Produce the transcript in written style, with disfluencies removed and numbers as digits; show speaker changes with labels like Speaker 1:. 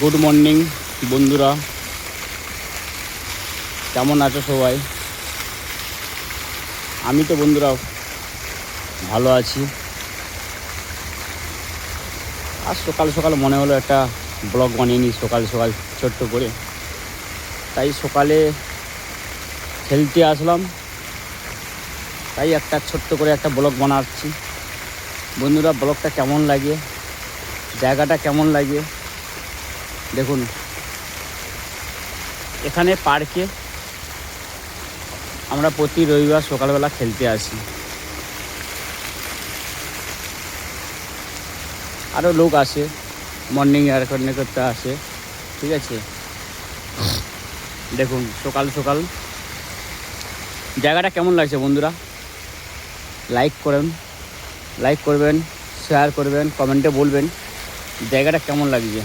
Speaker 1: Good morning বন্ধুরা, কেমন আছো সবাই? আমি তো বন্ধুরা ভালো আছি। আজ সকাল সকাল মনে হলো একটা ব্লগ বানিয়ে নিই সকাল সকাল ছোট্ট করে। তাই সকালে খেলতে আসলাম, তাই একটা ছোট্ট করে একটা ব্লগ বানাচ্ছি। বন্ধুরা, ব্লগটা কেমন লাগে, জায়গাটা কেমন লাগে দেখুন। এখানে পার্কে আমরা প্রতি রবিবার সকালবেলা খেলতে আসি। আরও লোক আসে, মর্নিং ওয়াক করতে আসে, ঠিক আছে। দেখুন সকাল সকাল জায়গাটা কেমন লাগছে বন্ধুরা। লাইক করবেন, শেয়ার করবেন, কমেন্টে বলবেন জায়গাটা কেমন লাগছে।